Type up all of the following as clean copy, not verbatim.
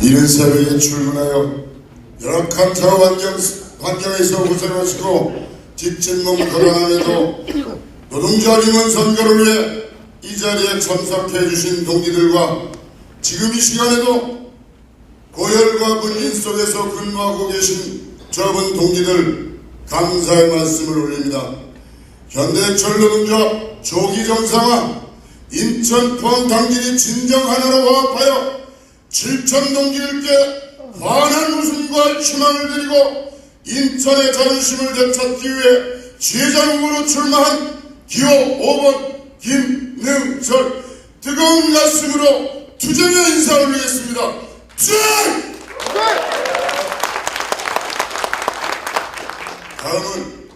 이른 새벽에 출근하여 열악한 작업 환경에서 고생하시고 지친 몸 걸어남에도 노동자 민원 선거를 위해 이 자리에 참석해 주신 동기들과 지금 이 시간에도 고열과 문진 속에서 근무하고 계신 저분 동기들 감사의 말씀을 올립니다. 현대철 노동조합 조기 정상화 인천 포항 당진이 진정 하나로 화합하여 7천 동기들께 환한 웃음과 희망을 드리고 인천의 자존심을 되찾기 위해 지회장 후보로 출마한 기호 5번 김능철 뜨거운 가슴으로 투쟁의 인사 올리겠습니다. 투쟁! 다음은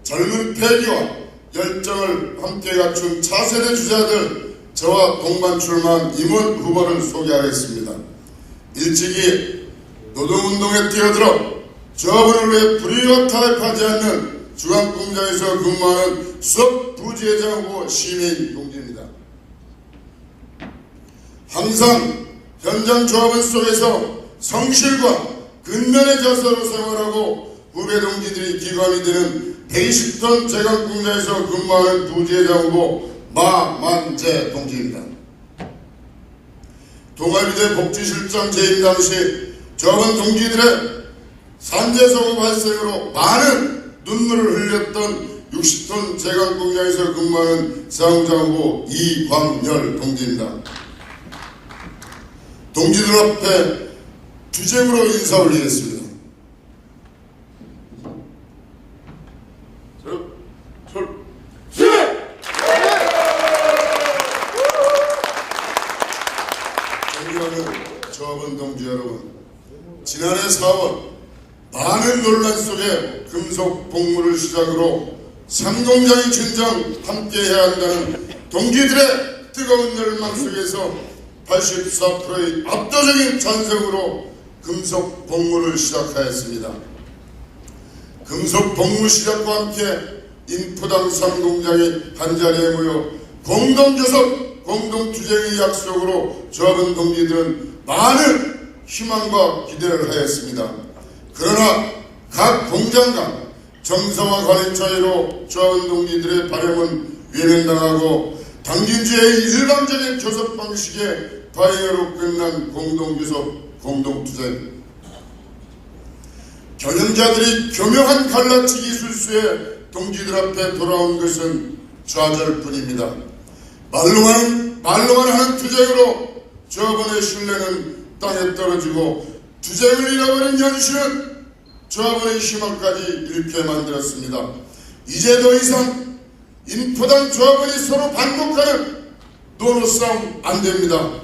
젊은 패기와 열정을 함께 갖춘 차세대 주자들 저와 동반 출마한 임원 후보를 소개하겠습니다. 일찍이 노동운동에 뛰어들어 조합원을 위해 불의와 타협하지 않는 중앙공장에서 근무하는 수석 부지회장 후보 시민 동지입니다. 항상 현장 조합원 속에서 성실과 근면의 자세로 생활하고 후배 동지들이 기감이 되는 120톤 제강공장에서 근무하는 부지회장 후보 마만재 동지입니다. 동아일대 복지실장 재임 당시 조합원 동지들의 산재사고 발생으로 많은 눈물을 흘렸던 60톤 제강공장에서 근무하는 사무장 후보 이광열 동지입니다. 동지들 앞에 투쟁으로 인사 올리겠습니다. 존경하는 조합원 동지 여러분, 지난해 4월 많은 논란 속에 금속 복무를 시작으로 상공장의 진정 함께해야 한다는 동지들의 뜨거운 열망 속에서 84%의 압도적인 찬성으로 금속 복무를 시작하였습니다. 금속 복무 시작과 함께 인포당 상공장이 한자리에 모여 공동교섭, 공동투쟁의 약속으로 조합원 동지들은 많은 희망과 기대를 하였습니다. 그러나 각 공장 간 정서와 관행 차이로 조합원 동지들의 바람은 외면당하고 당진주의 일방적인 교섭 방식의 파행으로 끝난 공동교섭, 공동투쟁. 경영자들이 교묘한 갈라치기 술수에 동지들 앞에 돌아온 것은 좌절뿐입니다. 말로만 하는 투쟁으로 조합원의 신뢰는 땅에 떨어지고 투쟁을 잃어버린 현실은 조합원의 희망까지 잃게 만들었습니다. 이제 더 이상 인포당 조합원이 서로 반복하는 노노싸움 안됩니다.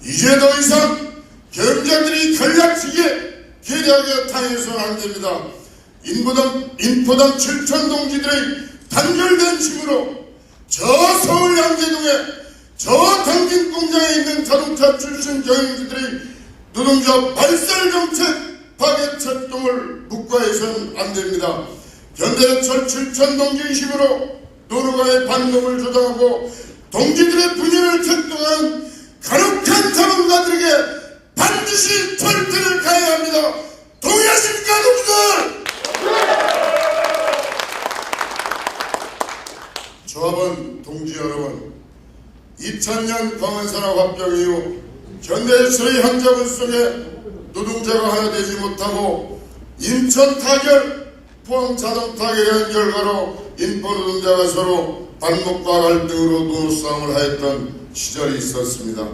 이제 더 이상 경영자들이 갈라치기에 계략에 당해서는 안됩니다. 인포당 7천 동지들의 단결된 힘으로 저 서울 양재동에 저 당진 공장에 있는 자동차 출신 경영진들의 노동자 발살정책 파괴策동을 묵과해서는 안됩니다. 현대철 7천 동지의 힘으로 노노가의 반동을 조장하고 동지들의 분열을策동한 간혹한 자본가들에게 반드시 절대를 가해야 합니다. 동의하십니까, 동지들? 조합원 동지 여러분, 2000년 광원산업합병 이후 현대철의 한자본 속에 노동자가 하나 되지 못하고 인천 타결, 포항 자동 타결에 한 결과로 인포 노동자가 서로 반목과 갈등으로 노노싸움을 하였던 시절이 있었습니다.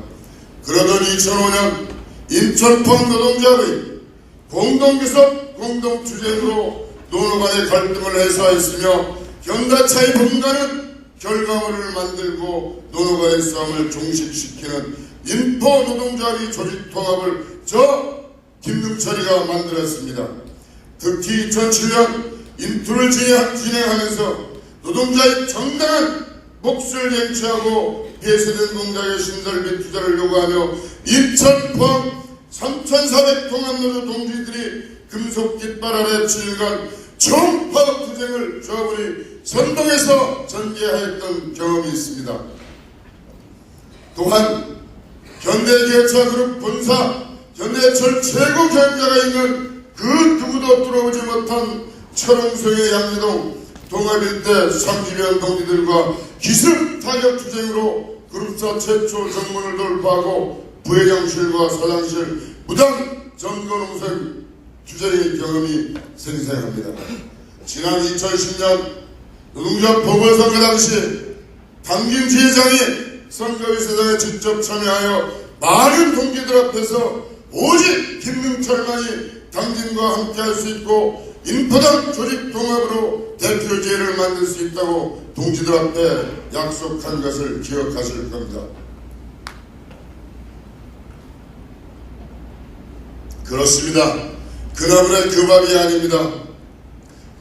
그러던 2005년 인천 포항 노동자의 공동교섭, 공동투쟁으로 노노 간의 갈등을 해소하였으며 현대차의 본가는 결과물을 만들고 노노 간의 싸움을 종식시키는 인포 노동자의 조직통합을 저 김능철이가 만들었습니다. 특히 2007년 인투를 진행하면서 노동자의 정당한 몫을 쟁취하고 폐쇄된 공장의 신설 및 투자를 요구하며 인천 포항 3,400통합노조 동지들이 금속 깃발 아래 7일간 총파업 투쟁을 조합원이 선동해서 전개하였던 경험이 있습니다. 또한 현대기아차그룹 본사 현대철 최고 경자가 있는 그 누구도 뚫어보지 못한 철옹성의 양재동 동아일대 30여 동지들과 기습 타격 투쟁으로 그룹사 최초 정문을 돌파하고 부회장실과 사장실 무단 점거농성 투쟁의 경험이 생생합니다. 지난 2010년 노동자 보궐선거 당시 당진 지회장이 선거위원회에 직접 참여하여 많은 동지들 앞에서 오직 김능철만이 당진과 함께할 수 있고 인포당 조직 통합으로 대표제를 만들 수 있다고 동지들 앞에 약속한 것을 기억하실 겁니다. 그렇습니다. 그나물의 그 밥이 아닙니다.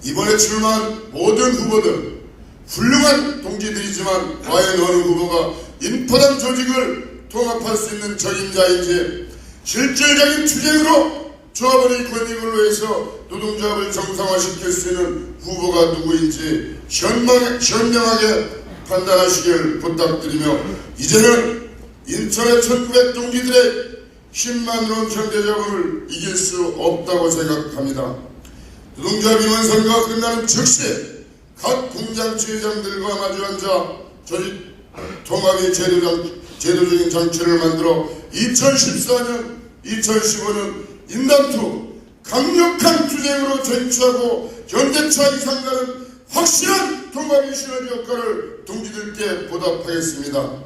이번에 출마한 모든 후보들 훌륭한 동지들이지만 과연 어느 후보가 인포당 조직을 통합할 수 있는 적임자인지 실질적인 투쟁으로 조합원의 권익을 위해서 노동조합을 정상화시킬 수 있는 후보가 누구인지 현명하게 판단하시길 부탁드리며 이제는 인천의 1900 동지들의 힘만으로는 현대자본을 이길 수 없다고 생각합니다. 노동조합 임원 선거가 끝나는 즉시 각 공장 지회장들과 마주 앉아 조직 통합의 제도적인 장치를 만들어 2014년, 2015년 인당투 강력한 투쟁으로 쟁취하고 현대차 이상 가는 확실한 통합의 시너지 효과를 동지들께 보답하겠습니다.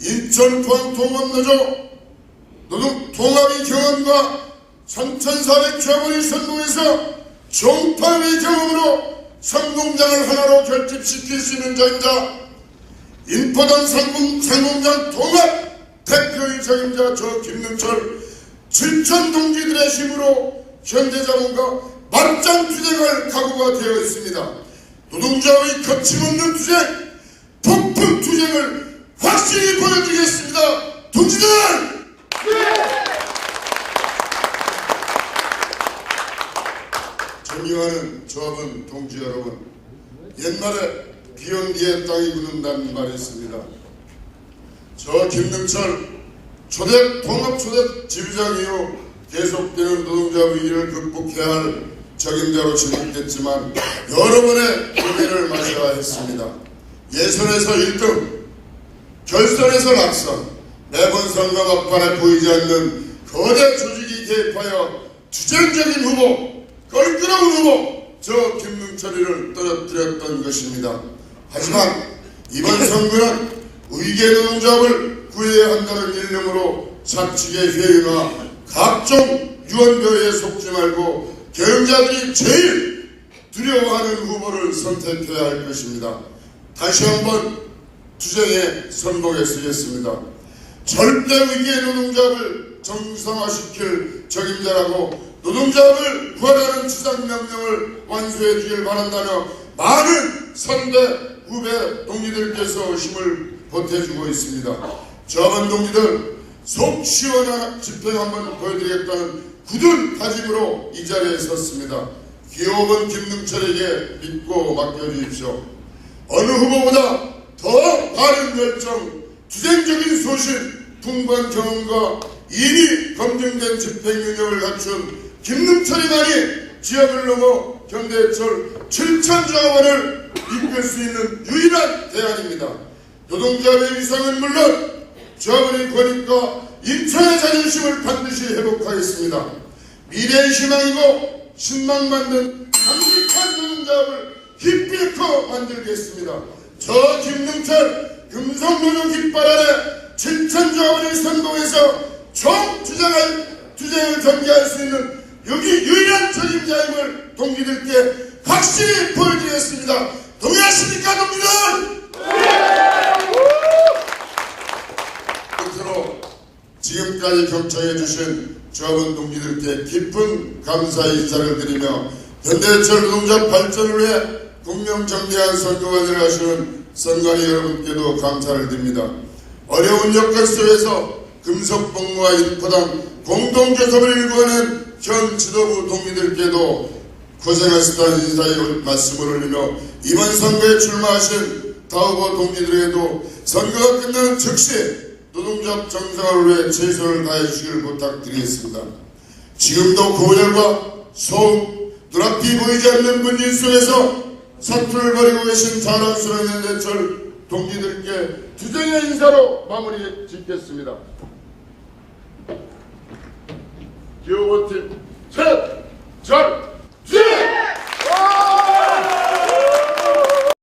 인천 포항 통합노조 노동 통합의 경험과 3,400 조합원이 선봉해서 종파의 경험으로 상공장을 하나로 결집시킬 수 있는 자임자 인포당 상공장 통합 대표의 적임자 저 김능철 7천 동지들의 힘으로 현대자본과 맞짱 투쟁할 각오가 되어 있습니다. 노동자의 거침없는 투쟁, 폭풍 투쟁을 확실히 보여드리겠습니다. 동지들! 존경하는 조합원 동지 여러분, 옛날에 비온 뒤에 땅이 굳는다는 말이 있습니다. 저 김능철 통합 초대 지부장 이후 계속되는 노동자 위기를 극복해야 할 적임자로 지목됐지만 여러 번의 위기를 맞아야 했습니다. 예선에서 1등, 결선에서 낙선, 매번 선거 막판에 보이지 않는 거대 조직이 개입하여 투쟁적인 후보, 껄끄러운 후보 저 김능철이를 떨어뜨렸던 것입니다. 하지만 이번 선거는 의계 노동조합을 구해야 한다는 일념으로 사측의 회의나 각종 유언교에 속지 말고 경영자들이 제일 두려워하는 후보를 선택해야 할 것입니다. 다시 한번 투쟁에 선봉에 서겠습니다. 절대 의계 노동조합을 정상화시킬 적임자라고 노동조합을 구하라는 지상명령을 완수해 주길 바란다며 많은 선배 후배 동지들께서 힘을 보태주고 있습니다. 조합원 동지들 속 시원한 집행 한번 보여드리겠다는 굳은 다짐으로 이 자리에 섰습니다. 기업은 김능철에게 믿고 맡겨주십시오. 어느 후보보다 더 바른 열정, 투쟁적인 소신, 풍부한 경험과 이미 검증된 집행 능력을 갖춘 김능철이만이 지역을 넘어 현대철 7천 조합원을 이끌 수 있는 유일한 대안입니다. 노동조합의 위상은 물론 조합원의 권익과 인천의 자존심을 반드시 회복하겠습니다. 미래의 희망이고 신망받는 강력한 노동조합을 기필코 만들겠습니다. 저 김능철 금속노조 깃발 아래 7천 조합원의 선봉에서 총 투쟁을 전개할 수 있는 여기 유일한 적임자임을 동지들께 확실히 보여드리겠습니다. 동의하십니까 동지들? 끝으로 지금까지 경청해 주신 조합원 동지들께 깊은 감사의 인사를 드리며 현대철 노동자 발전을 위해 공명정대한 선거관리를 하시는 선관위 여러분께도 감사를 드립니다. 어려운 여건 속에서 금속봉무와 인포당 공동조합을 일궈낸 현 지도부 동지들께도 고생하셨다는 인사의 말씀을 올리며 이번 선거에 출마하신 타 후보 동지들에게도 선거가 끝나는 즉시 노동조합 정상화를 위해 최선을 다해 주시길 부탁드리겠습니다. 지금도 고열과 소음, 눈앞이 보이지 않는 문진 속에서 사투를 벌이고 계신 자랑스러운 현대철 동지들께 투쟁의 인사로 마무리 짓겠습니다. 기호보팀 셋!